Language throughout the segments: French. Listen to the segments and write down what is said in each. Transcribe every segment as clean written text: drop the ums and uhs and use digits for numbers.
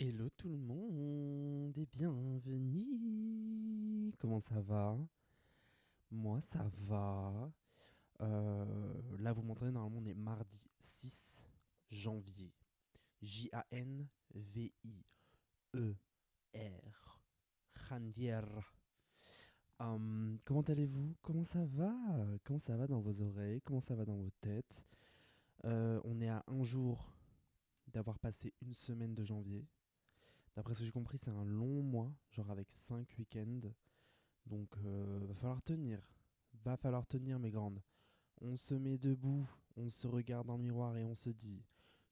Hello tout le monde et bienvenue. Comment ça va? Moi ça va. Là vous m'entendez, normalement on est mardi 6 janvier. Janvier. Janvier. Comment allez-vous? Comment ça va? Comment ça va dans vos oreilles? Comment ça va dans vos têtes? On est à un jour d'avoir passé une semaine de janvier. D'après ce que j'ai compris, c'est un long mois, genre avec 5 week-ends. Donc, va falloir tenir. Va falloir tenir, mes grandes. On se met debout, on se regarde dans le miroir et on se dit: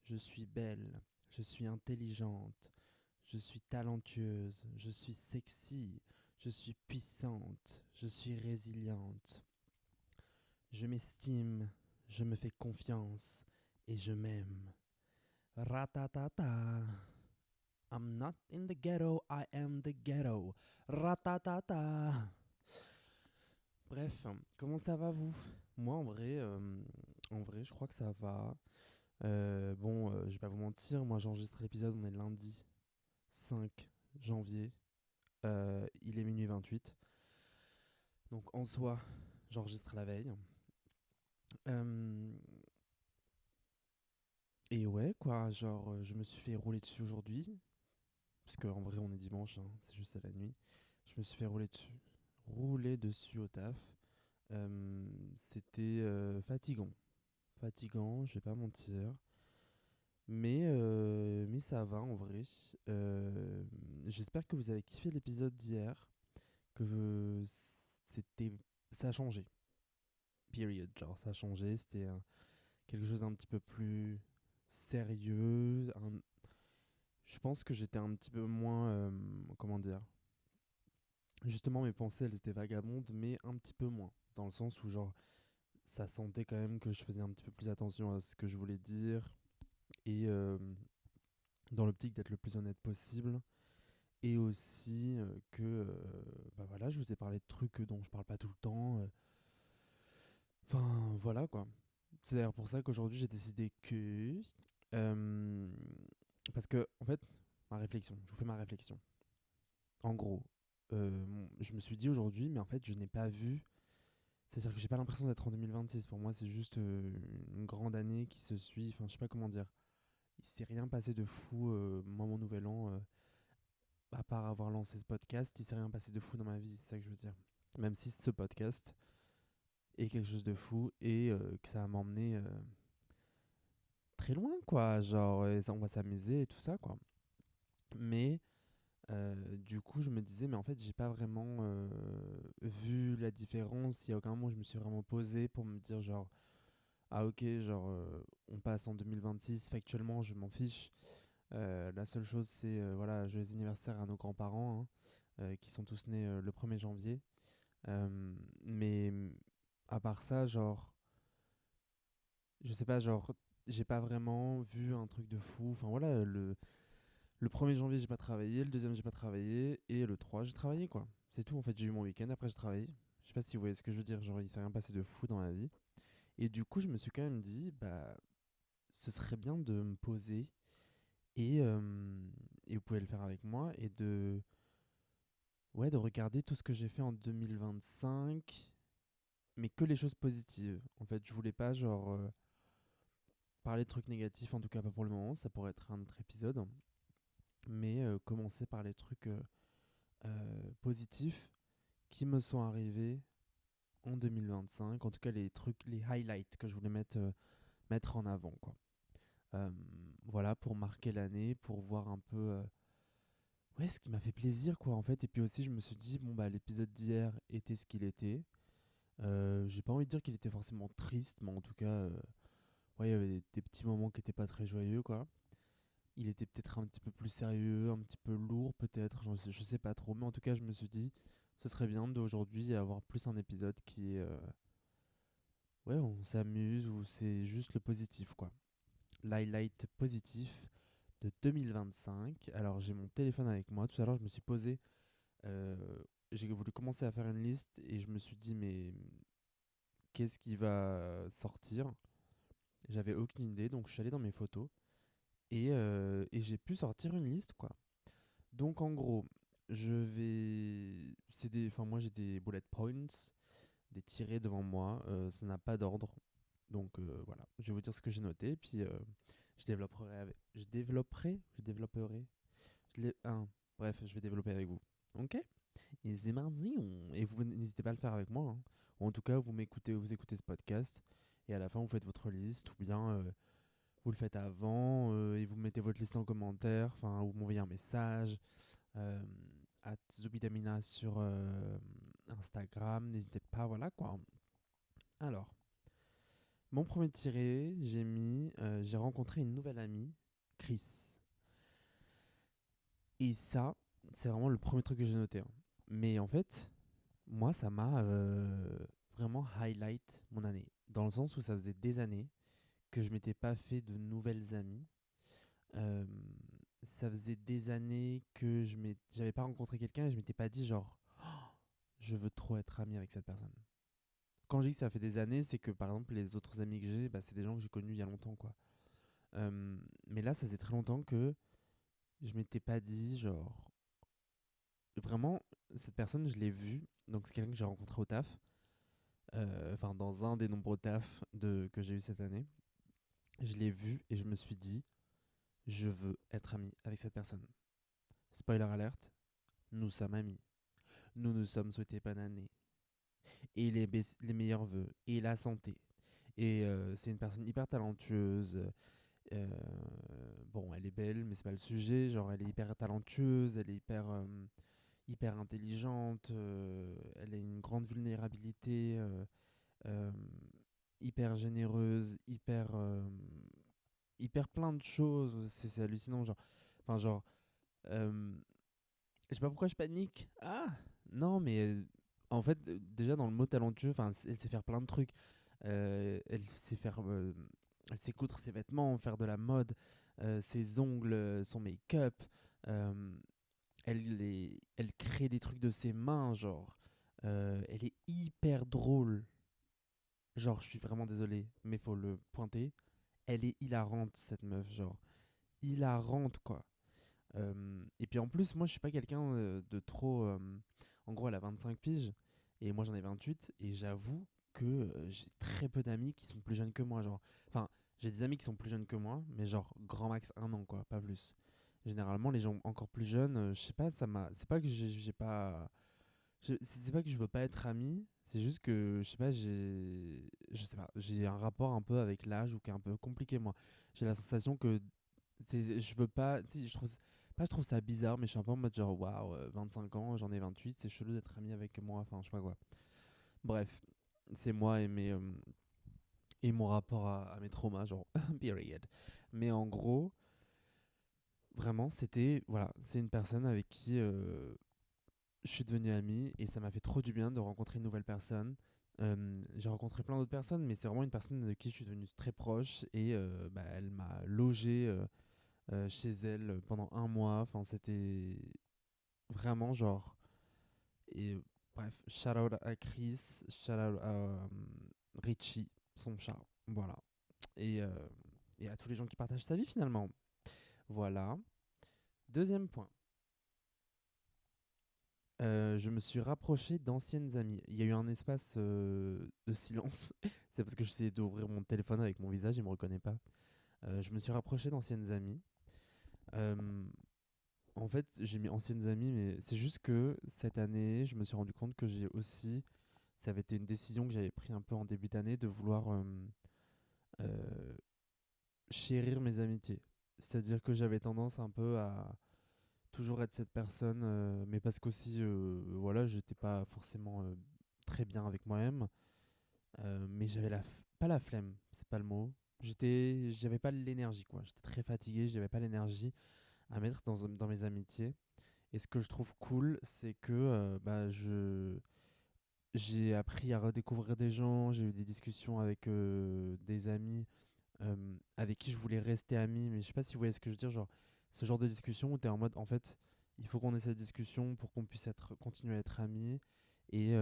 je suis belle, je suis intelligente, je suis talentueuse, je suis sexy, je suis puissante, je suis résiliente. Je m'estime, je me fais confiance et je m'aime. Ratatata. I'm not in the ghetto, I am the ghetto. Ratatata. Bref, comment ça va vous? Moi, en vrai, je crois que ça va. Je vais pas vous mentir, moi j'enregistre l'épisode, on est lundi 5 janvier. Il est minuit 28. Donc en soi, j'enregistre la veille. Euh, et ouais, quoi, genre, je me suis fait rouler dessus aujourd'hui. Parce qu'en vrai, on est dimanche, hein, c'est juste à la nuit. Je me suis fait rouler dessus. Rouler dessus au taf. C'était fatigant. Fatigant, je vais pas mentir. Mais ça va en vrai. Euh, J'espère que vous avez kiffé l'épisode d'hier. Que c'était. Ça a changé. Period. Genre, ça a changé. C'était quelque chose d'un petit peu plus sérieux. Je pense que j'étais un petit peu moins. Comment dire? Justement, mes pensées, elles étaient vagabondes, mais un petit peu moins. Dans le sens où, genre, ça sentait quand même que je faisais un petit peu plus attention à ce que je voulais dire et dans l'optique d'être le plus honnête possible et aussi que bah voilà, je vous ai parlé de trucs dont je parle pas tout le temps. Enfin voilà quoi. C'est d'ailleurs pour ça qu'aujourd'hui j'ai décidé que euh, parce que en fait ma réflexion, je vous fais ma réflexion. En gros, je me suis dit aujourd'hui, mais en fait je n'ai pas vu. C'est-à-dire que j'ai pas l'impression d'être en 2026. Pour moi, c'est juste une grande année qui se suit. Enfin, je sais pas comment dire. Il s'est rien passé de fou. Moi, mon nouvel an, à part avoir lancé ce podcast, il s'est rien passé de fou dans ma vie. C'est ça que je veux dire. Même si ce podcast est quelque chose de fou et que ça va m'emmener très loin, quoi. Genre, on va s'amuser et tout ça, quoi. Mais du coup, je me disais, mais en fait, j'ai pas vraiment vu la différence. Il y a aucun moment où je me suis vraiment posé pour me dire, genre, ah ok, genre on passe en 2026, factuellement je m'en fiche. La seule chose c'est, voilà, joyeux anniversaire à nos grands-parents, hein, qui sont tous nés le 1er janvier. Mais à part ça, genre, je sais pas, genre, j'ai pas vraiment vu un truc de fou. Enfin voilà, le 1er janvier j'ai pas travaillé, le deuxième j'ai pas travaillé, et le 3 j'ai travaillé quoi. C'est tout en fait, j'ai eu mon week-end, après j'ai travaillé. Je sais pas si vous voyez ce que je veux dire, genre il s'est rien passé de fou dans ma vie. Et du coup je me suis quand même dit, bah ce serait bien de me poser et vous pouvez le faire avec moi et ouais, de regarder tout ce que j'ai fait en 2025, mais que les choses positives. En fait, je voulais pas genre parler de trucs négatifs, en tout cas pas pour le moment, ça pourrait être un autre épisode, mais commencer par les trucs positifs qui me sont arrivés en 2025, en tout cas les trucs, les highlights que je voulais mettre en avant, quoi. Euh, voilà, pour marquer l'année, pour voir un peu ouais, ce qui m'a fait plaisir, quoi, en fait. Et puis aussi, je me suis dit, bon, bah, l'épisode d'hier était ce qu'il était. J'ai pas envie de dire qu'il était forcément triste, mais en tout cas, ouais, il y avait des petits moments qui étaient pas très joyeux, quoi. Il était peut-être un petit peu plus sérieux, un petit peu lourd, peut-être. Je sais pas trop, mais en tout cas, je me suis dit, ce serait bien d'aujourd'hui avoir plus un épisode qui est, ouais, on s'amuse, ou c'est juste le positif, quoi. L'highlight positif de 2025. Alors, j'ai mon téléphone avec moi. Tout à l'heure, je me suis posé. Euh, j'ai voulu commencer à faire une liste et je me suis dit, mais qu'est-ce qui va sortir? J'avais aucune idée, donc je suis allé dans mes photos Et j'ai pu sortir une liste, quoi. Donc en gros, je vais... Enfin, moi j'ai des bullet points, des tirés devant moi. Ça n'a pas d'ordre. Donc voilà, je vais vous dire ce que j'ai noté. Puis je développerai. Bref, je vais développer avec vous. Ok. Et c'est mardi. Et vous n'hésitez pas à le faire avec moi, hein. Ou en tout cas, vous écoutez ce podcast. Et à la fin, vous faites votre liste. Ou bien vous le faites avant. Et vous mettez votre liste en commentaire. Enfin, ou vous m'envoyez un message. euh, à Zubitamina sur Instagram. N'hésitez pas, voilà quoi. Alors, mon premier tiré, j'ai rencontré une nouvelle amie, Chris. Et ça, c'est vraiment le premier truc que j'ai noté, hein. Mais en fait, moi, ça m'a vraiment highlight mon année. Dans le sens où ça faisait des années que je m'étais pas fait de nouvelles amies. Euh, Ça faisait des années que j'avais pas rencontré quelqu'un et je m'étais pas dit genre, je veux trop être ami avec cette personne. Quand je dis que ça fait des années, c'est que par exemple les autres amis que j'ai, bah, c'est des gens que j'ai connus il y a longtemps, quoi. Mais là, ça faisait très longtemps que je m'étais pas dit genre, vraiment, cette personne, je l'ai vue. Donc c'est quelqu'un que j'ai rencontré au taf. Enfin, dans un des nombreux tafs que j'ai eu cette année. Je l'ai vue et je me suis dit, je veux être ami avec cette personne. Spoiler alert, nous sommes amis. Nous nous sommes souhaités bonne année. Et les meilleurs vœux. Et la santé. Et c'est une personne hyper talentueuse. Euh, bon, elle est belle, mais c'est pas le sujet. Genre, elle est hyper talentueuse, elle est hyper intelligente, elle a une grande vulnérabilité, euh, hyper généreuse, hyper plein de choses. C'est hallucinant, genre. Enfin, genre, euh, je sais pas pourquoi je panique. Ah, non, mais en fait, déjà dans le mot talentueux, enfin, elle sait faire plein de trucs. Elle sait coudre ses vêtements, faire de la mode, ses ongles, son make-up. euh, elle crée des trucs de ses mains, genre. Elle est hyper drôle. Genre, je suis vraiment désolé, mais faut le pointer. Elle est hilarante, cette meuf, genre. Hilarante, quoi. Et puis en plus, moi, je suis pas quelqu'un de trop. En gros, elle a 25 piges, et moi, j'en ai 28, et j'avoue que j'ai très peu d'amis qui sont plus jeunes que moi, genre. Enfin, j'ai des amis qui sont plus jeunes que moi, mais genre, grand max 1 an, quoi, pas plus. Généralement, les gens encore plus jeunes, je sais pas, ça m'a. C'est pas que j'ai pas. C'est pas que je veux pas être ami, c'est juste que, je sais pas, je sais pas, j'ai un rapport un peu avec l'âge ou qui est un peu compliqué, moi. J'ai la sensation que je veux pas, tu sais, je trouve ça bizarre, mais je suis un peu en mode genre, waouh, 25 ans, j'en ai 28, c'est chelou d'être ami avec moi, enfin, je sais pas quoi. Bref, c'est moi et mon rapport à mes traumas, genre, period. Mais en gros, vraiment, voilà, c'est une personne avec qui je suis devenu ami et ça m'a fait trop du bien de rencontrer une nouvelle personne. J'ai rencontré plein d'autres personnes, mais c'est vraiment une personne de qui je suis devenu très proche et bah, elle m'a logé chez elle pendant 1 mois. Enfin, c'était vraiment genre. Et bref, shout out à Chris, shout out à Richie, son chat. Voilà. Et, euh, et à tous les gens qui partagent sa vie finalement. Voilà. Deuxième point. Je me suis rapproché d'anciennes amies. Il y a eu un espace de silence. C'est parce que j'essayais d'ouvrir mon téléphone avec mon visage, il me reconnaît pas. Je me suis rapproché d'anciennes amies. Euh, En fait, j'ai mis anciennes amies, mais c'est juste que cette année, je me suis rendu compte que ça avait été une décision que j'avais prise un peu en début d'année de vouloir euh, chérir mes amitiés. C'est-à-dire que j'avais tendance un peu à toujours être cette personne, mais parce qu'aussi, voilà, j'étais pas forcément très bien avec moi-même, mais pas la flemme, c'est pas le mot. J'avais pas l'énergie, quoi. J'étais très fatigué, j'avais pas l'énergie à mettre dans mes amitiés. Et ce que je trouve cool, c'est que bah, j'ai appris à redécouvrir des gens, j'ai eu des discussions avec des amis avec qui je voulais rester ami, mais je sais pas si vous voyez ce que je veux dire, genre ce genre de discussion où tu es en mode, en fait, il faut qu'on ait cette discussion pour qu'on puisse continuer à être amis. Et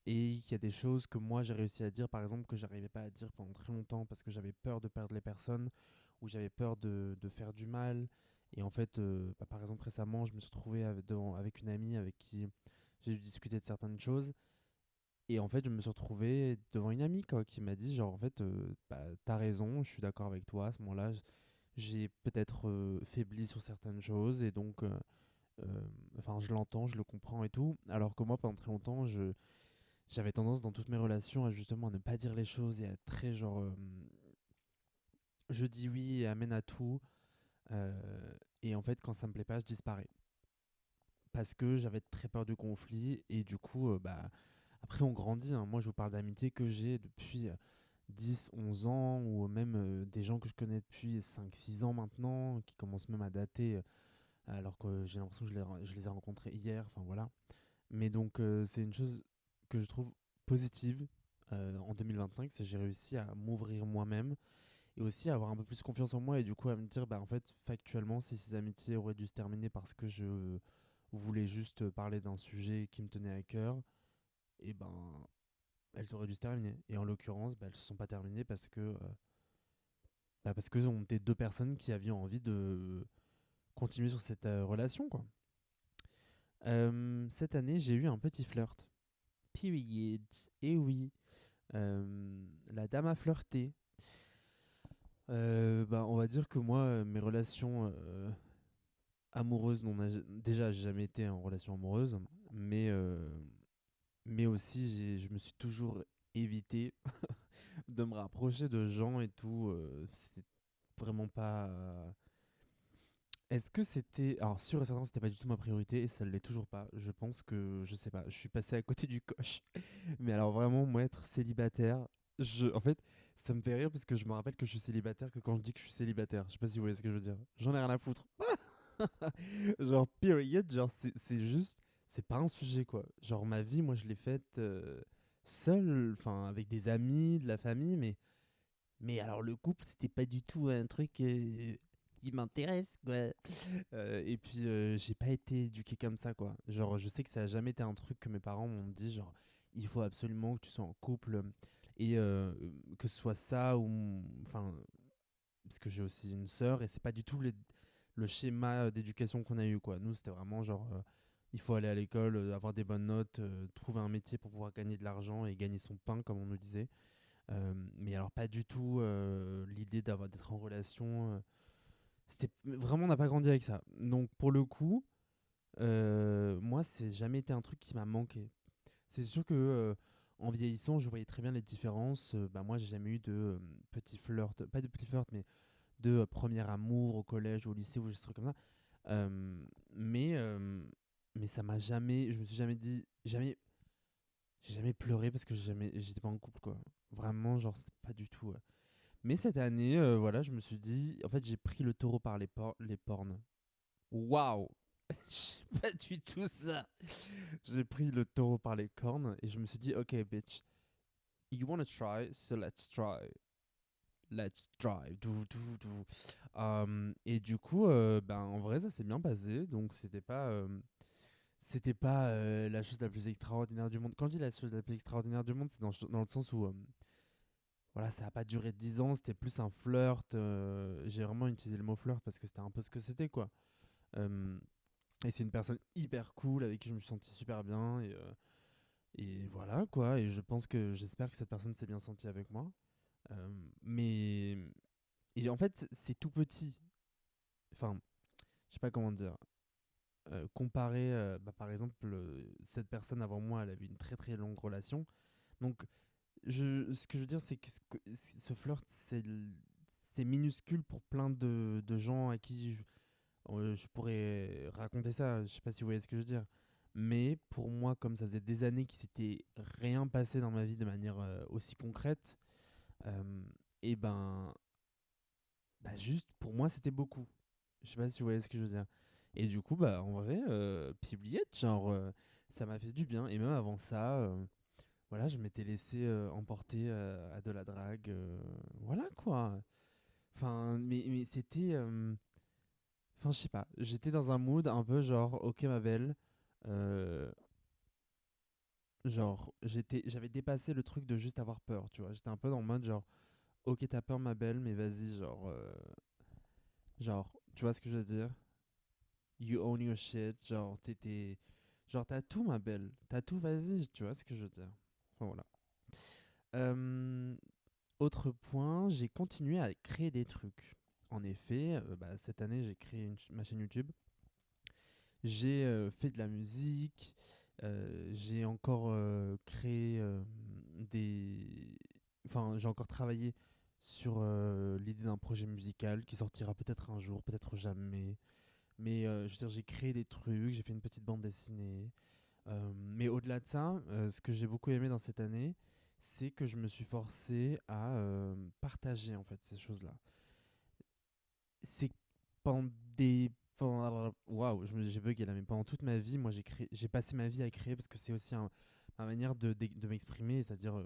et il y a des choses que moi j'ai réussi à dire, par exemple, que j'arrivais pas à dire pendant très longtemps parce que j'avais peur de perdre les personnes, où j'avais peur de faire du mal. Et en fait, par exemple, récemment, je me suis retrouvé avec une amie avec qui j'ai dû discuter de certaines choses. Et en fait, je me suis retrouvé devant une amie quoi, qui m'a dit, genre, en fait, bah, t'as raison, je suis d'accord avec toi. À ce moment-là, j'ai peut-être faibli sur certaines choses. Et donc, enfin, je l'entends, je le comprends et tout. Alors que moi, pendant très longtemps, j'avais tendance dans toutes mes relations à justement ne pas dire les choses et à être très genre je dis oui et amène à tout. Et en fait, quand ça me plaît pas, je disparais. Parce que j'avais très peur du conflit. Et du coup, bah, après, on grandit, hein. Moi, je vous parle d'amitié que j'ai depuis 10, 11 ans, ou même des gens que je connais depuis 5, 6 ans maintenant, qui commencent même à dater, alors que j'ai l'impression que je les ai rencontrés hier. Enfin, voilà. Mais donc, c'est une chose que je trouve positive en 2025, c'est que j'ai réussi à m'ouvrir moi-même et aussi à avoir un peu plus confiance en moi et du coup à me dire, bah en fait, factuellement, si ces amitiés auraient dû se terminer parce que je voulais juste parler d'un sujet qui me tenait à cœur, et ben elles auraient dû se terminer. Et en l'occurrence, bah, elles se sont pas terminées parce que on était deux personnes qui avions envie de continuer sur cette relation, quoi. Cette année, j'ai eu un petit flirt. Period. Et oui, la dame a flirté. Bah, on va dire que moi, mes relations amoureuses, déjà, j'ai jamais été en relation amoureuse, mais, euh, mais aussi, je me suis toujours évité de me rapprocher de gens et tout. C'était vraiment pas. Est-ce que c'était. Alors, sûr et certain, c'était pas du tout ma priorité et ça ne l'est toujours pas. Je pense que, je sais pas, je suis passé à côté du coche. Mais alors, vraiment, moi, être célibataire, en fait, ça me fait rire parce que je me rappelle que je suis célibataire que quand je dis que je suis célibataire. Je sais pas si vous voyez ce que je veux dire. J'en ai rien à foutre. Genre, period, genre, c'est juste. C'est pas un sujet, quoi. Genre, ma vie, moi, je l'ai faite seule, enfin, avec des amis, de la famille, mais alors, le couple, c'était pas du tout un truc qui m'intéresse, quoi. Et puis, j'ai pas été éduqué comme ça, quoi. Genre, je sais que ça a jamais été un truc que mes parents m'ont dit, genre, il faut absolument que tu sois en couple. Et que ce soit ça ou. Enfin, parce que j'ai aussi une sœur et c'est pas du tout le schéma d'éducation qu'on a eu, quoi. Nous, c'était vraiment genre, il faut aller à l'école, avoir des bonnes notes, trouver un métier pour pouvoir gagner de l'argent et gagner son pain, comme on nous disait. Mais alors, pas du tout l'idée d'être en relation. C'était vraiment, on n'a pas grandi avec ça. Donc, pour le coup, moi, c'est jamais été un truc qui m'a manqué. C'est sûr que en vieillissant, je voyais très bien les différences. Bah, moi, j'ai jamais eu de petits flirts, pas de petits flirts, mais de premier amour au collège ou au lycée ou des trucs comme ça. Euh, mais, euh, mais ça m'a jamais. Je me suis jamais dit. J'ai jamais pleuré parce que j'étais pas en couple, quoi. Vraiment, genre, c'était pas du tout. Mais cette année, voilà, je me suis dit. En fait, j'ai pris le taureau par les pornes. Waouh! C'est pas du tout ça. J'ai pris le taureau par les cornes et je me suis dit, ok, bitch, you wanna try, so let's try. Let's try. Et du coup, ben, en vrai, ça s'est bien passé. Donc, c'était pas la chose la plus extraordinaire du monde. Quand je dis la chose la plus extraordinaire du monde, c'est dans le sens où, voilà, ça a pas duré 10 ans. C'était plus un flirt. J'ai vraiment utilisé le mot flirt parce que c'était un peu ce que c'était, quoi. Euh, et c'est une personne hyper cool avec qui je me suis senti super bien. Et voilà, quoi. Et j'espère que cette personne s'est bien sentie avec moi. Mais et en fait, c'est tout petit. Enfin, je sais pas comment dire. Comparé, bah, par exemple, cette personne avant moi, elle avait une très très longue relation. Donc, ce que je veux dire, c'est que ce flirt, c'est minuscule pour plein de gens à qui je pourrais raconter ça. Je sais pas si vous voyez ce que je veux dire. Mais pour moi, comme ça faisait des années qu'il s'était rien passé dans ma vie de manière aussi concrète, euh, et ben, bah juste pour moi, c'était beaucoup. Je sais pas si vous voyez ce que je veux dire. Et du coup, bah en vrai, Pibliette, genre, ça m'a fait du bien. Et même avant ça, voilà, je m'étais laissé emporter à de la drague. Voilà quoi. Enfin, mais c'était. Enfin, je sais pas. J'étais dans un mood un peu genre, ok ma belle. euh, genre, j'avais dépassé le truc de juste avoir peur, tu vois. J'étais un peu dans le mode genre, ok, t'as peur, ma belle, mais vas-y, genre, tu vois ce que je veux dire? You own your shit, genre, genre, t'as tout, ma belle, t'as tout, vas-y, tu vois ce que je veux dire? Enfin, voilà. Euh, Autre point, j'ai continué à créer des trucs. En effet, bah, cette année, j'ai créé ma chaîne YouTube. J'ai fait de la musique. J'ai encore créé des. Enfin, j'ai encore travaillé sur l'idée d'un projet musical qui sortira peut-être un jour, peut-être jamais. Mais je veux dire, j'ai créé des trucs, j'ai fait une petite bande dessinée. Mais au-delà de ça, ce que j'ai beaucoup aimé dans cette année, c'est que je me suis forcé à partager en fait ces choses-là. C'est pendant des waouh, j'ai bugué là, mais pendant toute ma vie, moi j'ai passé ma vie à créer parce que c'est aussi ma manière de m'exprimer, c'est-à-dire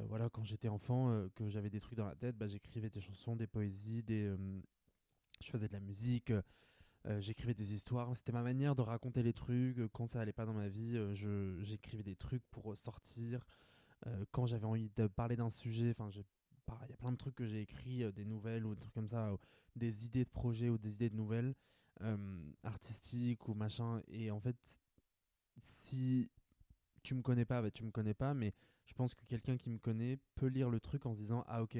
voilà, quand j'étais enfant, que j'avais des trucs dans la tête, bah, j'écrivais des chansons, des poésies, je faisais de la musique, j'écrivais des histoires. C'était ma manière de raconter les trucs. Quand ça allait pas dans ma vie, j'écrivais des trucs pour sortir. Quand j'avais envie de parler d'un sujet, enfin, il y a plein de trucs que j'ai écrits, des nouvelles ou des trucs comme ça, ou des idées de projets ou des idées de nouvelles artistiques ou machin. Et en fait, si tu me connais pas, bah, tu me connais pas, mais je pense que quelqu'un qui me connaît peut lire le truc en se disant ah ok,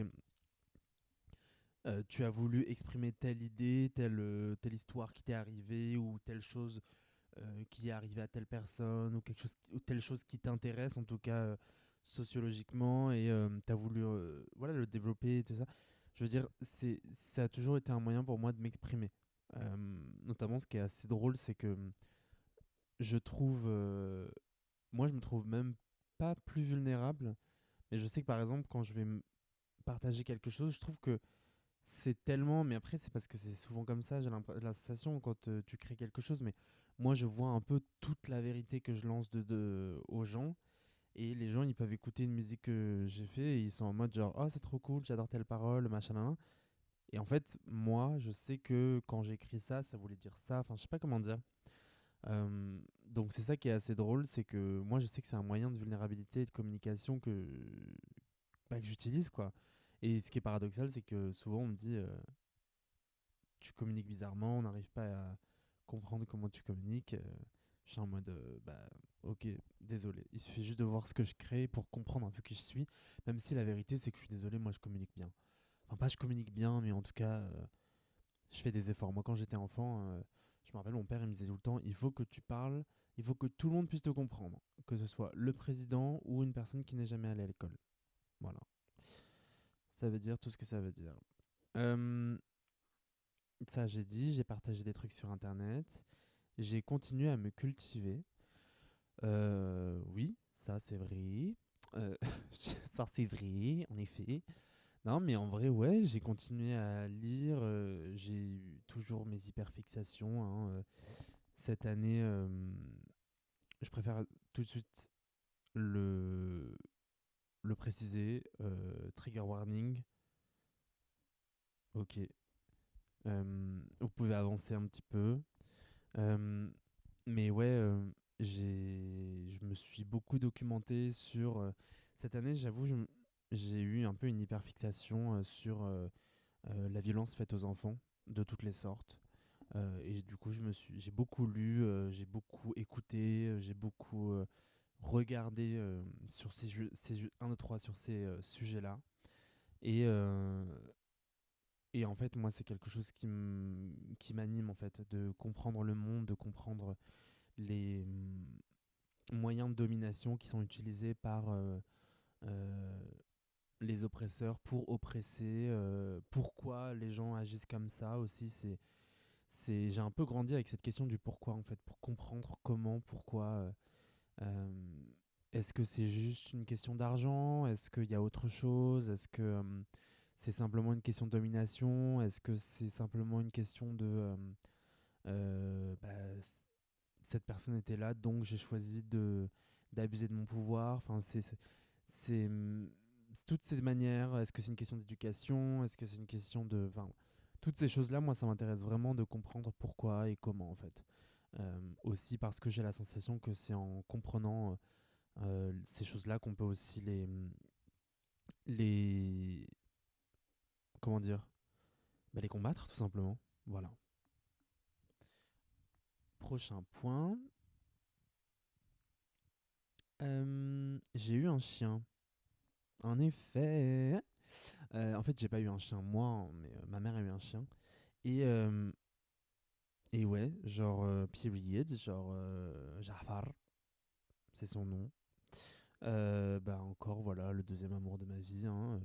tu as voulu exprimer telle idée, telle histoire qui t'est arrivée ou telle chose qui est arrivé à telle personne ou quelque chose ou telle chose qui t'intéresse en tout cas sociologiquement et tu as voulu voilà le développer et tout ça. Je veux dire, ça a toujours été un moyen pour moi de m'exprimer. Notamment ce qui est assez drôle, c'est que je trouve moi je me trouve même pas plus vulnérable, mais je sais que par exemple quand je vais partager quelque chose, je trouve que c'est tellement, mais après c'est parce que c'est souvent comme ça, j'ai la sensation quand tu crées quelque chose, mais moi je vois un peu toute la vérité que je lance aux gens, et les gens ils peuvent écouter une musique que j'ai fait et ils sont en mode genre oh c'est trop cool, j'adore telle parole, machin, nan, nan. Et en fait moi je sais que quand j'ai écrit ça, ça voulait dire ça, enfin je sais pas comment dire. Donc c'est ça qui est assez drôle, c'est que moi je sais que c'est un moyen de vulnérabilité et de communication que j'utilise quoi. Et ce qui est paradoxal, c'est que souvent on me dit tu communiques bizarrement, on n'arrive pas à comprendre comment tu communiques. Je suis en mode, bah, ok, désolé. Il suffit juste de voir ce que je crée pour comprendre un peu qui je suis. Même si la vérité, c'est que je suis désolé, moi je communique bien. Enfin, pas je communique bien, mais en tout cas, je fais des efforts. Moi, quand j'étais enfant, je me rappelle, mon père, il me disait tout le temps, il faut que tu parles, il faut que tout le monde puisse te comprendre. Que ce soit le président ou une personne qui n'est jamais allée à l'école. Voilà. Ça veut dire tout ce que ça veut dire. Euh, Ça, j'ai dit, j'ai partagé des trucs sur Internet. J'ai continué à me cultiver. Oui, ça c'est vrai. Euh, ça c'est vrai, en effet. Non, mais en vrai, ouais, j'ai continué à lire. J'ai eu toujours mes hyperfixations, hein. Cette année, je préfère tout de suite le, le préciser. Trigger warning. Ok. Vous pouvez avancer un petit peu. Euh, Mais ouais, je me suis beaucoup documenté sur. Cette année, j'avoue, j'ai eu un peu une hyperfixation sur la violence faite aux enfants de toutes les sortes. Et du coup, j'ai beaucoup lu, j'ai beaucoup écouté, j'ai beaucoup regardé sur un 2 3 sur ces sujets-là. Et, euh, et en fait, moi, c'est quelque chose qui m'anime, en fait, de comprendre le monde, de comprendre les moyens de domination qui sont utilisés par euh, les oppresseurs pour oppresser. Pourquoi les gens agissent comme ça aussi, j'ai un peu grandi avec cette question du pourquoi en fait, pour comprendre comment, pourquoi. Euh, Est-ce que c'est juste une question d'argent? Est-ce qu'il y a autre chose? Est-ce que c'est simplement une question de domination? Est-ce que c'est simplement une question de bah, cette personne était là, donc j'ai choisi de d'abuser de mon pouvoir. Enfin, c'est toutes ces manières. Est-ce que c'est une question d'éducation? Est-ce que c'est une question de, enfin, toutes ces choses-là, moi, ça m'intéresse vraiment de comprendre pourquoi et comment, en fait. Aussi parce que j'ai la sensation que c'est en comprenant ces choses-là qu'on peut aussi les comment dire, bah, les combattre tout simplement. Voilà. Prochain point. J'ai eu un chien. En effet. En fait, j'ai pas eu un chien moi, hein, mais ma mère a eu un chien. Et, euh, et ouais, genre period, genre Jafar, c'est son nom. Bah encore voilà, le deuxième amour de ma vie, hein.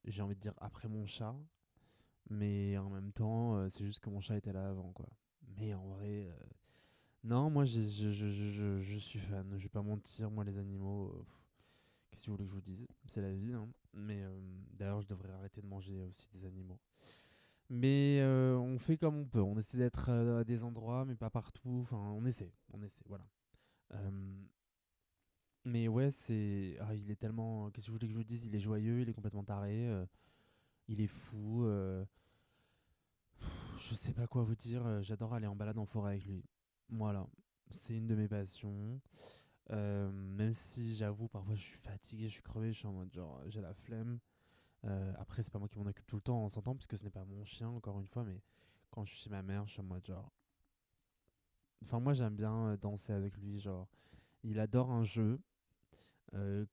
J'ai envie de dire après mon chat, mais en même temps, c'est juste que mon chat était là avant, quoi. Mais en vrai, non, moi je suis fan, je vais pas mentir, moi les animaux, qu'est-ce que vous voulez que je vous dise? C'est la vie, hein. Mais d'ailleurs, je devrais arrêter de manger aussi des animaux. Mais on fait comme on peut, on essaie d'être à des endroits, mais pas partout, enfin on essaie, voilà. Euh, mais ouais, il est tellement. Qu'est-ce que vous voulez que je vous dise? Il est joyeux, il est complètement taré, il est fou. Je sais pas quoi vous dire, j'adore aller en balade en forêt avec lui. Voilà, c'est une de mes passions. Même si j'avoue, parfois je suis fatigué, je suis crevé, je suis en mode genre j'ai la flemme. Après, c'est pas moi qui m'en occupe tout le temps, on s'entend, puisque ce n'est pas mon chien, encore une fois, mais quand je suis chez ma mère, je suis en mode genre. Enfin, moi j'aime bien danser avec lui, genre. Il adore un jeu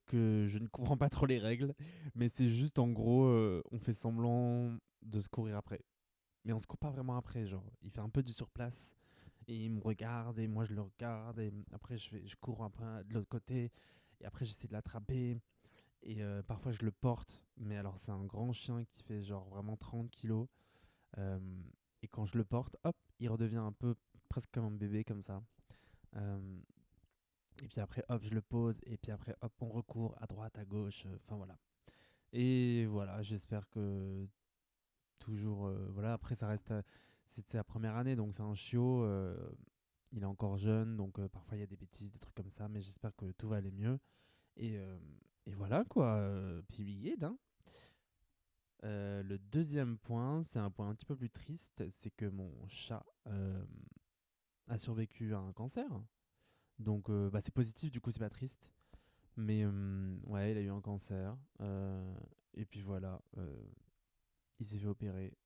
que je ne comprends pas trop les règles, mais c'est juste en gros, on fait semblant de se courir après. Mais on se court pas vraiment après, genre. Il fait un peu du surplace et il me regarde et moi je le regarde et après je cours un peu de l'autre côté et après j'essaie de l'attraper et parfois je le porte. Mais alors c'est un grand chien qui fait genre vraiment 30 kilos euh, et quand je le porte, hop, il redevient un peu presque comme un bébé comme ça. Euh, et puis après, hop, je le pose. Et puis après, hop, on recourt à droite, à gauche. Enfin voilà. Et voilà, j'espère que toujours. Voilà, après, ça reste. C'est sa première année, donc c'est un chiot. Il est encore jeune, donc parfois il y a des bêtises, des trucs comme ça. Mais j'espère que tout va aller mieux. Et, euh, et voilà quoi. Period, hein. Le deuxième point, c'est un point un petit peu plus triste. C'est que mon chat a survécu à un cancer. Donc bah, c'est positif, du coup, c'est pas triste. Mais ouais, il a eu un cancer. Et puis voilà, il s'est fait opérer.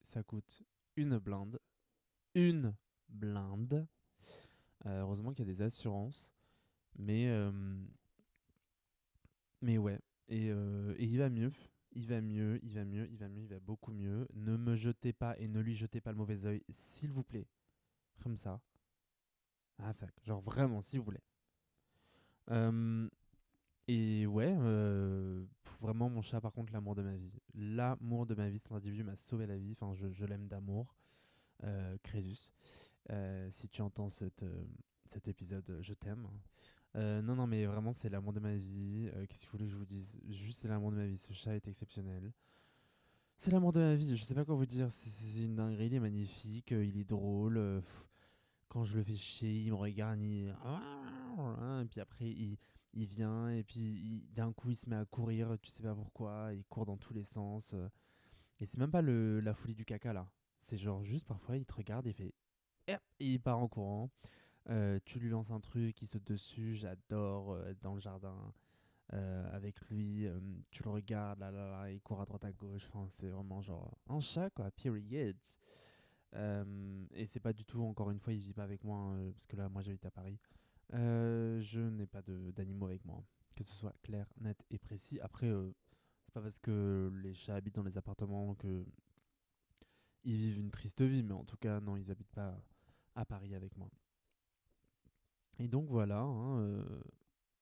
Ça coûte une blinde. Une blinde. Heureusement qu'il y a des assurances. Mais, euh, mais ouais. Et il va mieux. Il va mieux, il va mieux, il va mieux, il va beaucoup mieux. Ne me jetez pas et ne lui jetez pas le mauvais œil, s'il vous plaît. Comme ça. Ah, fuck. Genre vraiment, s'il vous plaît. Euh, Et ouais, vraiment mon chat par contre l'amour de ma vie. L'amour de ma vie, cet individu m'a sauvé la vie, enfin je l'aime d'amour. Crésus, si tu entends cet épisode, je t'aime. Non, non, mais vraiment c'est l'amour de ma vie. Qu'est-ce que vous voulez que je vous dise? Juste c'est l'amour de ma vie, ce chat est exceptionnel. C'est l'amour de ma vie, je sais pas quoi vous dire, c'est une dinguerie, il est magnifique, il est drôle. Quand je le fais chier, il me regarde, et puis après il vient, et puis d'un coup il se met à courir, tu sais pas pourquoi, il court dans tous les sens. Et c'est même pas la folie du caca là. C'est genre juste parfois il te regarde et il fait hop, et il part en courant. Tu lui lances un truc, il saute dessus, j'adore être dans le jardin avec lui. Tu le regardes, là, là, là, il court à droite à gauche. Enfin, c'est vraiment genre un chat quoi, period. Et c'est pas du tout, encore une fois, il vit pas avec moi, hein, parce que là, moi j'habite à Paris. Je n'ai pas d'animaux avec moi, que ce soit clair, net et précis. Après, c'est pas parce que les chats habitent dans les appartements que ils vivent une triste vie, mais en tout cas, non, ils habitent pas à Paris avec moi. Et donc voilà, hein,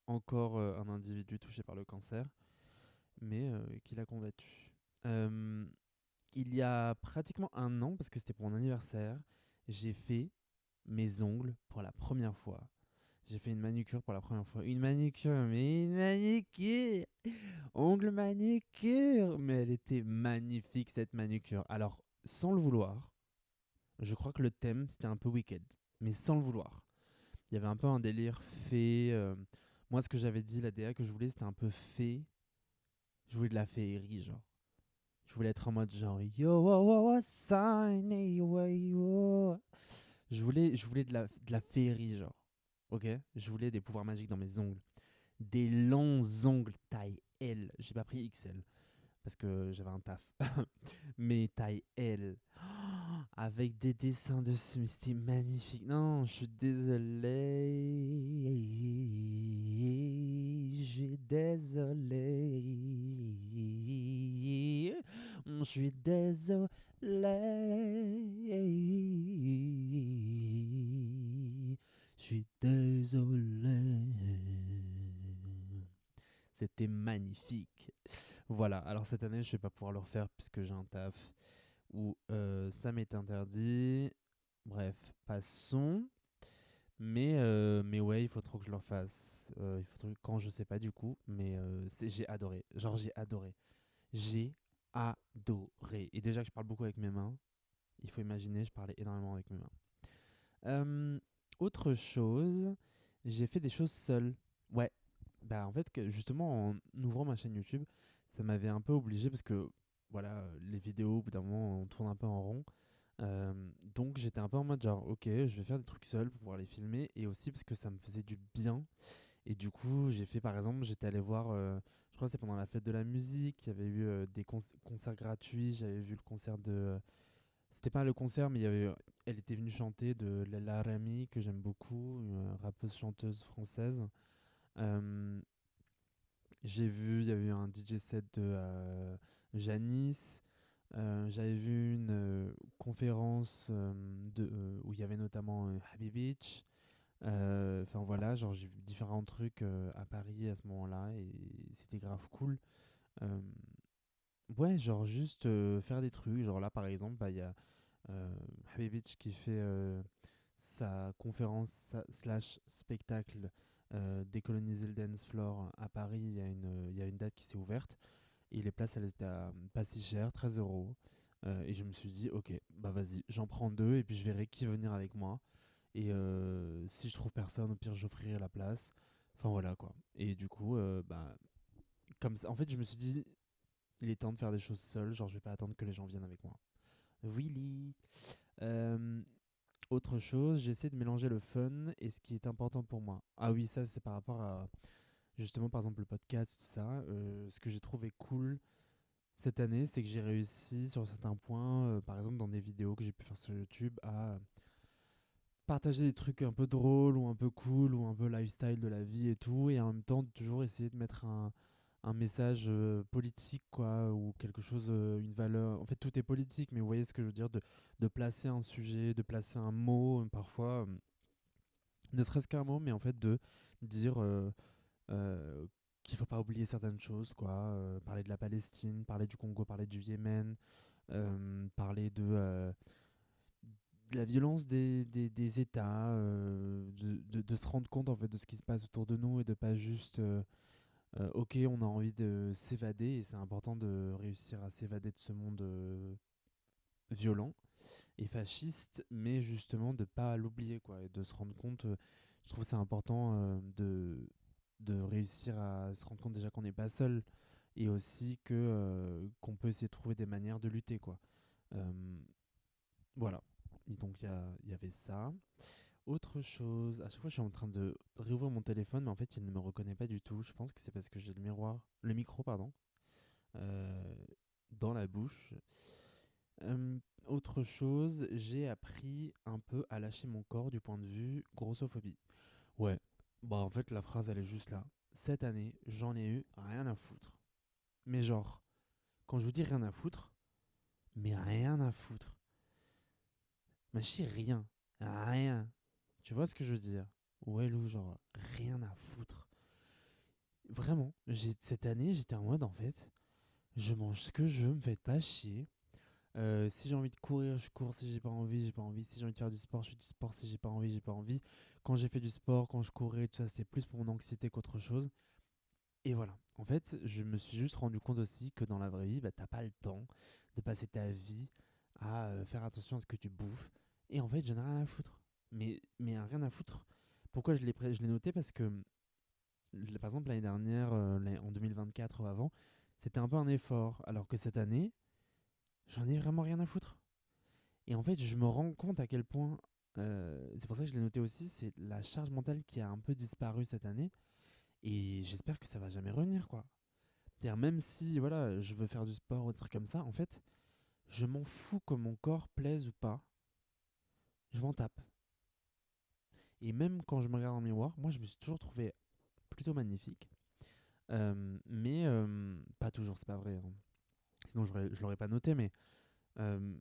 encore un individu touché par le cancer, mais qui l'a combattu. Euh, il y a pratiquement un an, parce que c'était pour mon anniversaire, j'ai fait mes ongles pour la première fois. J'ai fait une manucure pour la première fois. Une manucure, mais une manucure! Ongle manucure! Mais elle était magnifique cette manucure. Alors, sans le vouloir, je crois que le thème c'était un peu wicked, mais sans le vouloir. Il y avait un peu un délire fée. Moi, ce que j'avais dit, la DA que je voulais, c'était un peu fée. Je voulais de la féerie, genre. Je voulais être en mode genre yo, wa, wa, wa, sign, wa, yo. Je voulais de la féerie, genre. Ok? Je voulais des pouvoirs magiques dans mes ongles. Des longs ongles taille L. J'ai pas pris XL. parce que j'avais un taf. Mais taille L, avec des dessins dessus, mais c'était magnifique. Non, je suis désolé. Je suis désolé. Je suis désolé. Je suis désolé. C'était magnifique. Voilà, alors cette année, je vais pas pouvoir le refaire puisque j'ai un taf où ça m'est interdit. Bref, passons. Mais ouais, il faut trop que je le refasse. Il faut trop... Quand je sais pas du coup, mais j'ai adoré. Genre, j'ai adoré. J'ai adoré. Et déjà que je parle beaucoup avec mes mains, il faut imaginer, je parlais énormément avec mes mains. Euh, Autre chose, j'ai fait des choses seul. Ouais. Bah en fait, justement, en ouvrant ma chaîne YouTube, ça m'avait un peu obligé parce que, voilà, les vidéos, au bout d'un moment, on tourne un peu en rond. Euh, donc j'étais un peu en mode genre, ok, je vais faire des trucs seul pour pouvoir les filmer et aussi parce que ça me faisait du bien. Et du coup, j'ai fait par exemple, j'étais allé voir, je crois que c'est pendant la fête de la musique, il y avait eu des concerts gratuits. J'avais vu le concert de, c'était pas le concert, mais il y avait, elle était venue chanter de Lella Rami, que j'aime beaucoup, une rappeuse chanteuse française. Euh, j'ai vu, il y avait eu un DJ set de Janice. J'avais vu une conférence où il y avait notamment Habibitch. Enfin voilà, genre j'ai vu différents trucs à Paris à ce moment-là et c'était grave cool. Euh, ouais, genre juste faire des trucs. Genre là par exemple, bah, il y a euh, Habibitch qui fait sa conférence slash spectacle Décoloniser le dance floor à Paris. Il y a une date qui s'est ouverte et les places elles étaient pas si chères, 13 euros. Et je me suis dit, ok, bah vas-y, j'en prends deux et puis je verrai qui va venir avec moi. Et si je trouve personne, au pire, j'offrirai la place. Enfin voilà quoi. Et du coup, bah, comme ça, en fait, je me suis dit, il est temps de faire des choses seul. Genre, je vais pas attendre que les gens viennent avec moi. Willy. Euh, Autre chose, j'essaie de mélanger le fun et ce qui est important pour moi. Ah oui, ça, c'est par rapport à justement, par exemple, le podcast, tout ça. Ce que j'ai trouvé cool cette année, c'est que j'ai réussi sur certains points, par exemple, dans des vidéos que j'ai pu faire sur YouTube, à partager des trucs un peu drôles ou un peu cool ou un peu lifestyle de la vie et tout, et en même temps toujours essayer de mettre un message politique quoi, ou quelque chose, une valeur. En fait, tout est politique, mais vous voyez ce que je veux dire, de placer un sujet, de placer un mot, parfois, ne serait-ce qu'un mot, mais en fait de dire euh, qu'il faut pas oublier certaines choses, quoi. Parler de la Palestine, parler du Congo, parler du Yémen, parler de la violence des États, de se rendre compte en fait de ce qui se passe autour de nous et de pas juste ok, on a envie de s'évader et c'est important de réussir à s'évader de ce monde violent et fasciste, mais justement de pas l'oublier quoi et de se rendre compte. Je trouve que c'est important de réussir à se rendre compte déjà qu'on n'est pas seul et aussi que qu'on peut essayer de trouver des manières de lutter quoi. Euh, voilà. Et donc il y avait ça. Autre chose, à chaque fois je suis en train de réouvrir mon téléphone, mais en fait il ne me reconnaît pas du tout. Je pense que c'est parce que j'ai le micro, pardon, euh, dans la bouche. Autre chose, j'ai appris un peu à lâcher mon corps du point de vue grossophobie. Ouais, bah en fait la phrase elle est juste là. Cette année, j'en ai eu rien à foutre. Mais genre, quand je vous dis rien à foutre, mais rien à foutre. Mais je rien. Rien. Tu vois ce que je veux dire? Ouais, Lou, genre, rien à foutre. Vraiment, cette année, j'étais en mode, en fait, je mange ce que je veux, me faites pas chier. Si j'ai envie de courir, je cours. Si j'ai pas envie, j'ai pas envie. Si j'ai envie de faire du sport, je fais du sport. Si j'ai pas envie, j'ai pas envie. Quand j'ai fait du sport, quand je courais, tout ça, c'est plus pour mon anxiété qu'autre chose. Et voilà. En fait, je me suis juste rendu compte aussi que dans la vraie vie, bah, t'as pas le temps de passer ta vie à faire attention à ce que tu bouffes. Et en fait, j'en ai rien à foutre. Mais un rien à foutre. Pourquoi je l'ai noté? Parce que par exemple, l'année dernière, en 2024 ou avant, c'était un peu un effort. Alors que cette année, j'en ai vraiment rien à foutre. Et en fait, je me rends compte à quel point, c'est pour ça que je l'ai noté aussi, c'est la charge mentale qui a un peu disparu cette année. Et j'espère que ça va jamais revenir, quoi. C'est-à-dire, même si voilà, je veux faire du sport ou des trucs comme ça, en fait, je m'en fous que mon corps plaise ou pas. Je m'en tape. Et même quand je me regarde dans le miroir, moi, je me suis toujours trouvé plutôt magnifique. Mais pas toujours, c'est pas vrai, hein. Sinon, je l'aurais pas noté. Mais euh,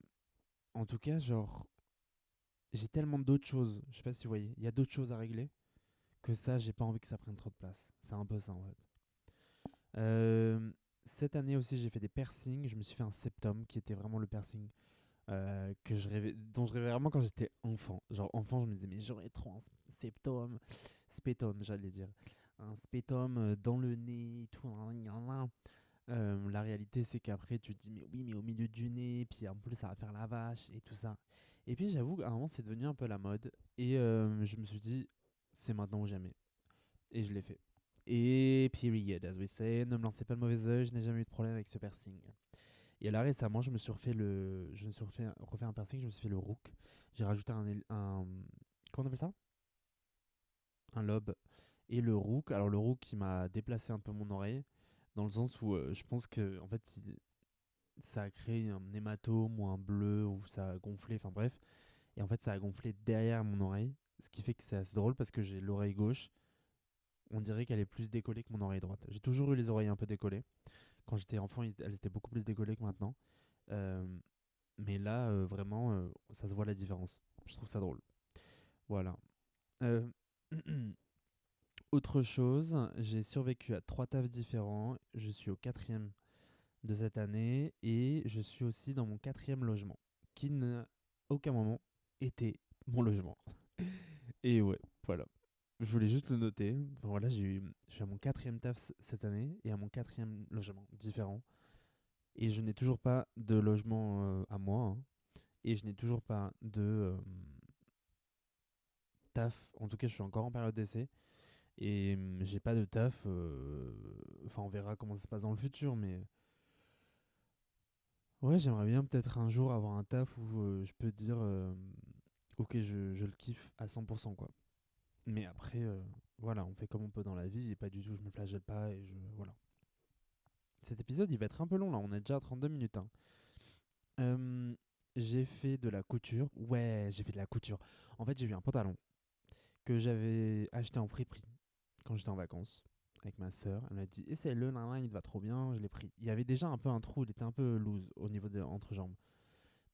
en tout cas, genre, j'ai tellement d'autres choses. Je sais pas si vous voyez. Il y a d'autres choses à régler que ça, j'ai pas envie que ça prenne trop de place. C'est un peu ça, en fait. Euh, Cette année aussi, j'ai fait des piercings. Je me suis fait un septum qui était vraiment le piercing que je rêvais, dont je rêvais vraiment quand j'étais enfant. Genre enfant, je me disais mais j'aurais trop un septum, spétum, j'allais dire, un spétum dans le nez, et tout. La réalité, c'est qu'après, tu te dis mais oui, mais au milieu du nez, puis en plus ça va faire la vache et tout ça. Et puis j'avoue qu'à un moment, c'est devenu un peu la mode, et je me suis dit c'est maintenant ou jamais. Et je l'ai fait. Et period, as we say, ne me lancez pas le mauvais oeil, je n'ai jamais eu de problème avec ce piercing. Et là récemment, je me suis refait un piercing, je me suis fait le rook. J'ai rajouté comment on appelle ça? Un lobe et le rook. Alors le rook qui m'a déplacé un peu mon oreille dans le sens où je pense que en fait ça a créé un hématome ou un bleu ou ça a gonflé, enfin bref. Et en fait ça a gonflé derrière mon oreille, ce qui fait que c'est assez drôle parce que j'ai l'oreille gauche, on dirait qu'elle est plus décollée que mon oreille droite. J'ai toujours eu les oreilles un peu décollées. Quand j'étais enfant, elles étaient beaucoup plus décollées que maintenant. Euh, Mais là, vraiment, ça se voit la différence. Je trouve ça drôle. Voilà. Euh, Autre chose, j'ai survécu à 3 tafs différents. Je suis au quatrième de cette année et je suis aussi dans mon quatrième logement, qui n'a aucun moment été mon logement. Et ouais, voilà. Je voulais juste le noter. Enfin, voilà, je suis à mon quatrième taf cette année et à mon quatrième logement différent. Et je n'ai toujours pas de logement à moi, hein. Et je n'ai toujours pas de taf. En tout cas, je suis encore en période d'essai. Et j'ai pas de taf. Enfin, on verra comment ça se passe dans le futur. Mais ouais, j'aimerais bien peut-être un jour avoir un taf où je peux dire ok, je le kiffe à 100%, quoi. Mais après, voilà, on fait comme on peut dans la vie. Et pas du tout, je me flagelle pas. Et voilà. Cet épisode, il va être un peu long là. On est déjà à 32 minutes, hein. Euh, j'ai fait de la couture. Ouais, j'ai fait de la couture. En fait, j'ai eu un pantalon que j'avais acheté en friperie quand j'étais en vacances avec ma sœur. Elle m'a dit essaye-le, il te va trop bien. Je l'ai pris. Il y avait déjà un peu un trou, il était un peu loose au niveau de entrejambe.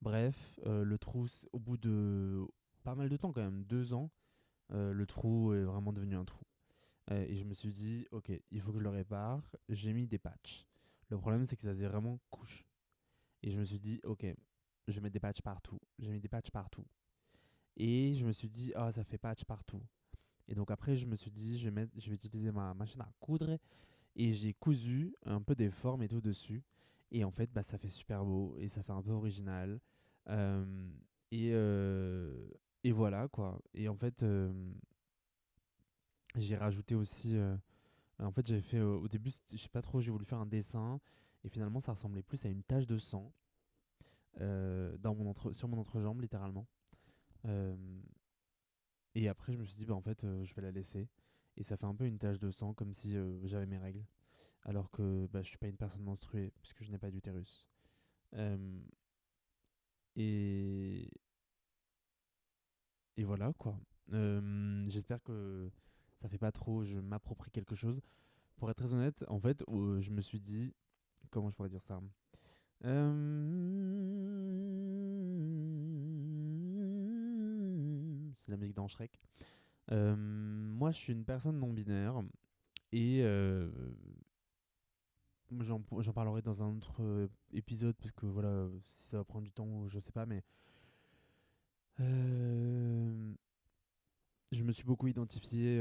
Bref, le trou, au bout de pas mal de temps quand même, 2 ans, le trou est vraiment devenu un trou. Et je me suis dit ok, il faut que je le répare. J'ai mis des patchs. Le problème c'est que ça faisait vraiment couche. Et je me suis dit ok, je vais mettre des patchs partout. J'ai mis des patchs partout. Et je me suis dit ah, ça fait patch partout. Et donc après, je me suis dit, je vais utiliser ma machine à coudre et j'ai cousu un peu des formes et tout dessus. Et en fait, bah, ça fait super beau et ça fait un peu original. Euh, et, euh, et voilà quoi. Et en fait, j'ai rajouté aussi. En fait, j'avais fait au début, je sais pas trop, j'ai voulu faire un dessin et finalement, ça ressemblait plus à une tache de sang sur mon entrejambe, littéralement. Euh, et après, je me suis dit, bah, en fait, je vais la laisser. Et ça fait un peu une tache de sang, comme si j'avais mes règles. Alors que bah, je suis pas une personne menstruée, puisque je n'ai pas d'utérus. Euh, et, et voilà, quoi. J'espère que ça fait pas trop, je m'approprie quelque chose. Pour être très honnête, en fait, je me suis dit, comment je pourrais dire ça? C'est la musique dans Shrek. Moi, je suis une personne non binaire et j'en parlerai dans un autre épisode parce que voilà, si ça va prendre du temps, je sais pas, mais euh, je me suis beaucoup identifié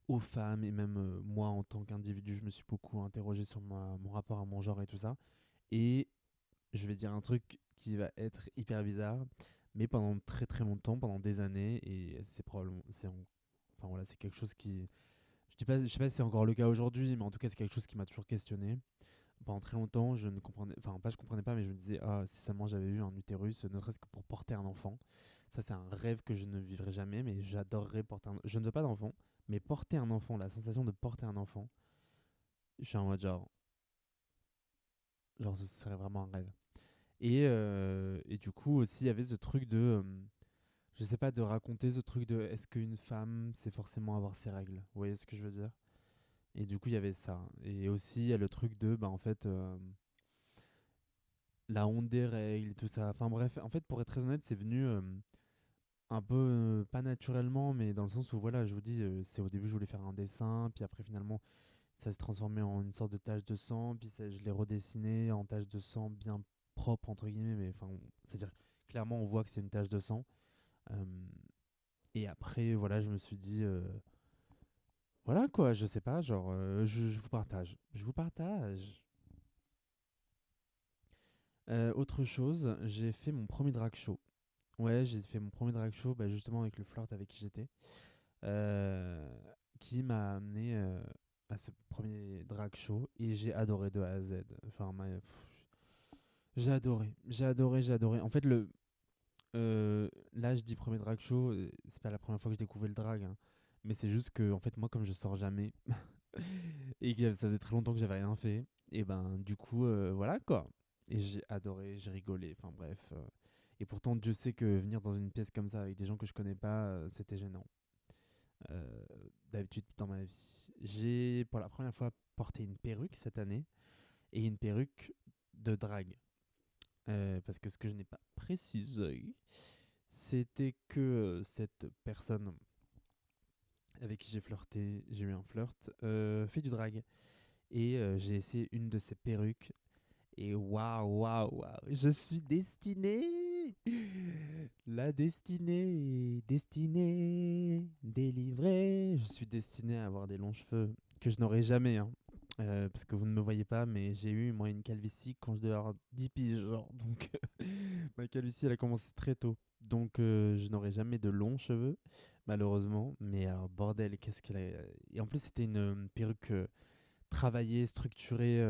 aux femmes et même moi en tant qu'individu, je me suis beaucoup interrogé sur mon rapport à mon genre et tout ça. Et je vais dire un truc qui va être hyper bizarre, mais pendant très très longtemps, pendant des années, et c'est probablement, enfin voilà, c'est quelque chose qui, je sais pas si c'est encore le cas aujourd'hui, mais en tout cas c'est quelque chose qui m'a toujours questionné. Pendant très longtemps, je ne comprenais, enfin pas je comprenais pas, mais je me disais ah si seulement j'avais eu un utérus, ne serait-ce que pour porter un enfant. Ça c'est un rêve que je ne vivrai jamais, mais j'adorerais porter un. Je ne veux pas d'enfant, mais porter un enfant, la sensation de porter un enfant, je suis en mode genre ce serait vraiment un rêve. Et du coup aussi il y avait ce truc de, je sais pas, de raconter ce truc de est-ce qu'une femme c'est forcément avoir ses règles. Vous voyez ce que je veux dire? Et du coup il y avait ça. Et aussi il y a le truc de, bah en fait, la honte des règles, tout ça. Enfin bref, en fait pour être très honnête c'est venu un peu, pas naturellement, mais dans le sens où voilà, je vous dis, c'est au début je voulais faire un dessin, puis après finalement ça s'est transformé en une sorte de tache de sang, puis je l'ai redessiné en tache de sang bien propre, entre guillemets, mais enfin, c'est-à-dire clairement on voit que c'est une tache de sang. Euh, et après, voilà, je me suis dit, voilà quoi, je sais pas, genre, je vous partage. Je vous partage. Autre chose, j'ai fait mon premier drag show. Ouais, j'ai fait mon premier drag show, bah, justement avec le flirt avec qui j'étais, euh, qui m'a amené à ce premier drag show, et j'ai adoré de A à Z. Enfin, j'ai adoré, j'ai adoré, j'ai adoré. En fait, là, je dis premier drag show, c'est pas la première fois que je découvrais le drag, hein, mais c'est juste que, en fait, moi, comme je sors jamais, et que ça faisait très longtemps que j'avais rien fait, et ben, du coup, voilà quoi. Et j'ai adoré, j'ai rigolé, enfin bref. Et pourtant, Dieu sait que venir dans une pièce comme ça avec des gens que je connais pas, c'était gênant. Euh, D'habitude, dans ma vie, j'ai pour la première fois porté une perruque cette année, et une perruque de drag. Parce que ce que je n'ai pas précisé, c'était que cette personne avec qui j'ai flirté, j'ai eu un flirt, fait du drag. Et j'ai essayé une de ses perruques. Et waouh, waouh, waouh, je suis destiné. La destinée est destinée, délivrée. Je suis destiné à avoir des longs cheveux que je n'aurai jamais, hein. Parce que vous ne me voyez pas, mais j'ai eu moi une calvitie quand je devais avoir 10 piges, genre. Donc ma calvitie elle a commencé très tôt. Donc je n'aurai jamais de longs cheveux, malheureusement. Mais alors bordel, qu'est-ce qu'elle a. Et en plus c'était une perruque travaillée, structurée,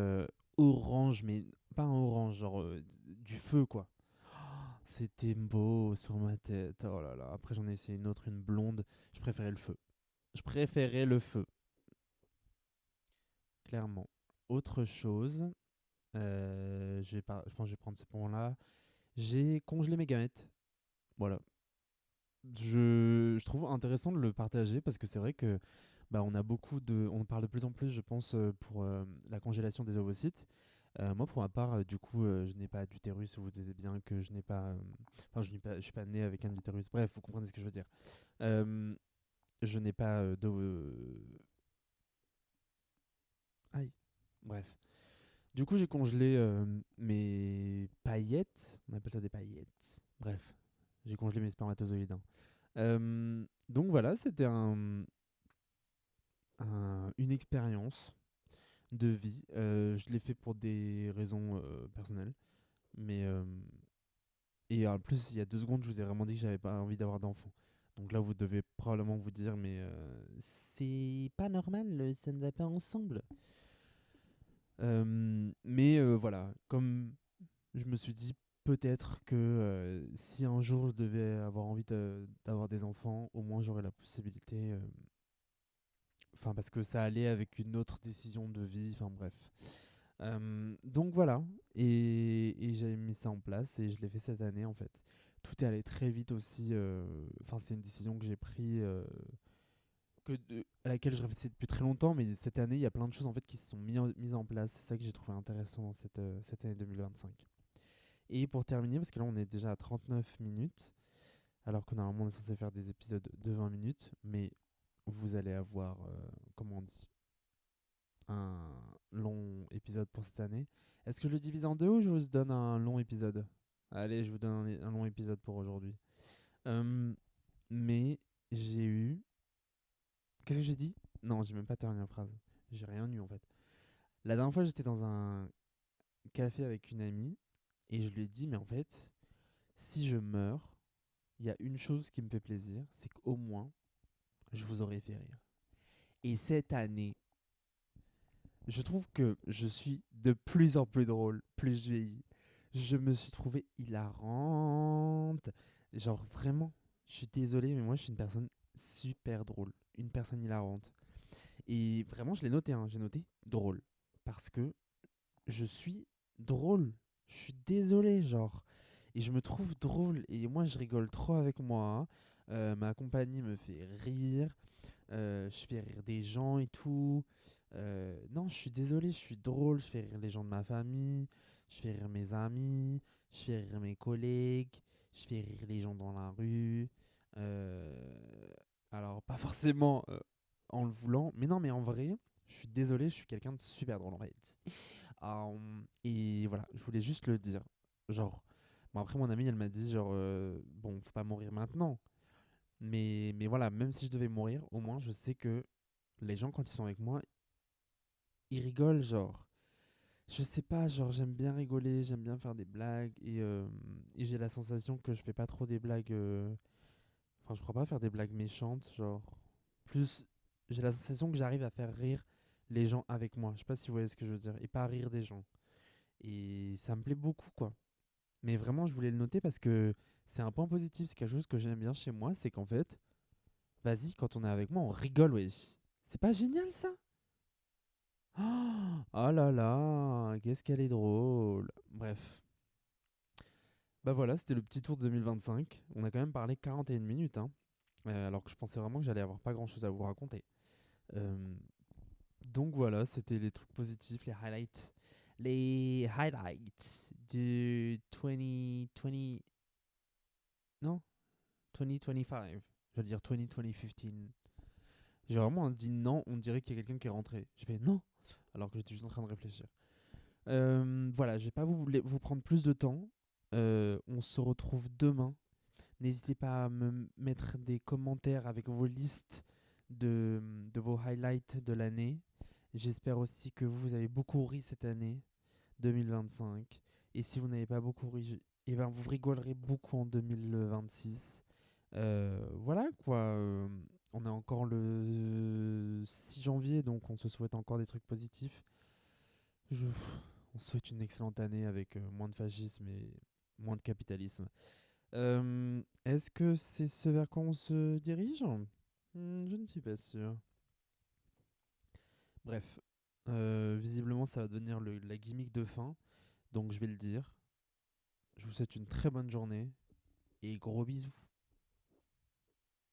orange, mais pas un orange, genre du feu quoi. C'était beau sur ma tête. Oh là là. Après, j'en ai essayé une autre, une blonde. Je préférais le feu. Je préférais le feu, clairement. Autre chose, je pense que je vais prendre ce point-là. J'ai congelé mes gamètes. Voilà. Je trouve intéressant de le partager parce que c'est vrai que bah, on parle de plus en plus, je pense, pour la congélation des ovocytes. Moi, pour ma part, du coup, je n'ai pas d'utérus. Vous disiez bien que je n'ai pas, enfin, je suis pas né avec un utérus. Bref, vous comprenez ce que je veux dire. Euh, je n'ai pas Aïe. Bref. Du coup, j'ai congelé mes paillettes. On appelle ça des paillettes. Bref, j'ai congelé mes spermatozoïdes, hein. Donc voilà, c'était une expérience de vie. Je l'ai fait pour des raisons personnelles. Mais et en plus, il y a 2 secondes, je vous ai vraiment dit que j'avais pas envie d'avoir d'enfant. Donc là, vous devez probablement vous dire, mais c'est pas normal, ça ne va pas ensemble. Mais voilà, comme je me suis dit peut-être que si un jour je devais avoir envie d'avoir des enfants, au moins j'aurais la possibilité. Enfin, parce que ça allait avec une autre décision de vie. Enfin, bref. Donc voilà. Et j'avais mis ça en place et je l'ai fait cette année en fait. Tout est allé très vite aussi. Enfin, c'est une décision que j'ai prise. À laquelle je réfléchissais depuis très longtemps, mais cette année, il y a plein de choses en fait qui se sont mises en place. C'est ça que j'ai trouvé intéressant dans cette année 2025. Et pour terminer, parce que là on est déjà à 39 minutes, alors que normalement on est censé faire des épisodes de 20 minutes, mais vous allez avoir, comment on dit, un long épisode pour cette année. Est-ce que je le divise en deux ou je vous donne un long épisode? Allez, je vous donne un long épisode pour aujourd'hui. Euh, mais j'ai eu... Qu'est-ce que j'ai dit? Non, j'ai même pas terminé la phrase. J'ai rien eu en fait. La dernière fois, j'étais dans un café avec une amie et je lui ai dit, mais en fait, si je meurs, il y a une chose qui me fait plaisir, c'est qu'au moins, je vous aurais fait rire. Et cette année, je trouve que je suis de plus en plus drôle, plus je vieillis. Je me suis trouvé hilarante. Genre vraiment, je suis désolé, mais moi je suis une personne super drôle. Une personne hilarante. Et vraiment, je l'ai noté, hein, j'ai noté drôle. parce que je suis drôle. Je suis désolé, genre. Et je me trouve drôle. Et moi, je rigole trop avec moi, hein. Ma compagnie me fait rire. Je fais rire des gens et tout. Non, je suis désolé, je suis drôle. Je fais rire les gens de ma famille. Je fais rire mes amis. Je fais rire mes collègues. Je fais rire les gens dans la rue. Euh, alors, pas forcément en le voulant. Mais non, mais en vrai, je suis désolé, je suis quelqu'un de super drôle en réalité. Et voilà, je voulais juste le dire. Genre, bon, après, mon amie, elle m'a dit, genre, bon, faut pas mourir maintenant. Mais voilà, même si je devais mourir, au moins, je sais que les gens, quand ils sont avec moi, ils rigolent, genre. Je sais pas, genre, j'aime bien rigoler, j'aime bien faire des blagues. Et j'ai la sensation que je fais pas trop des blagues. Enfin, je crois pas faire des blagues méchantes, genre. Plus, j'ai la sensation que j'arrive à faire rire les gens avec moi. Je sais pas si vous voyez ce que je veux dire. Et pas rire des gens. Et ça me plaît beaucoup, quoi. Mais vraiment, je voulais le noter parce que c'est un point positif, c'est quelque chose que j'aime bien chez moi, c'est qu'en fait, vas-y, quand on est avec moi, on rigole, wesh. C'est pas génial ça? Oh là là, qu'est-ce qu'elle est drôle. Bref, bah voilà, c'était le petit tour de 2025. On a quand même parlé 41 minutes, hein. Alors que je pensais vraiment que j'allais avoir pas grand-chose à vous raconter. Euh, donc voilà, c'était les trucs positifs, les highlights. Les highlights du 2020... Non, 2025. Je vais dire 2015. J'ai vraiment dit non, on dirait qu'il y a quelqu'un qui est rentré. J'ai fait non, alors que j'étais juste en train de réfléchir. Voilà, je vais pas vous prendre plus de temps. On se retrouve demain. N'hésitez pas à me mettre des commentaires avec vos listes de vos highlights de l'année. J'espère aussi que vous avez beaucoup ri cette année 2025. Et si vous n'avez pas beaucoup ri, eh ben vous rigolerez beaucoup en 2026. Voilà quoi. On est encore le 6 janvier, donc on se souhaite encore des trucs positifs. Je, on souhaite une excellente année avec moins de fascisme et moins de capitalisme. Est-ce que c'est ce vers quoi on se dirige? Je ne suis pas sûr. Bref, visiblement ça va devenir la gimmick de fin, donc je vais le dire. Je vous souhaite une très bonne journée et gros bisous.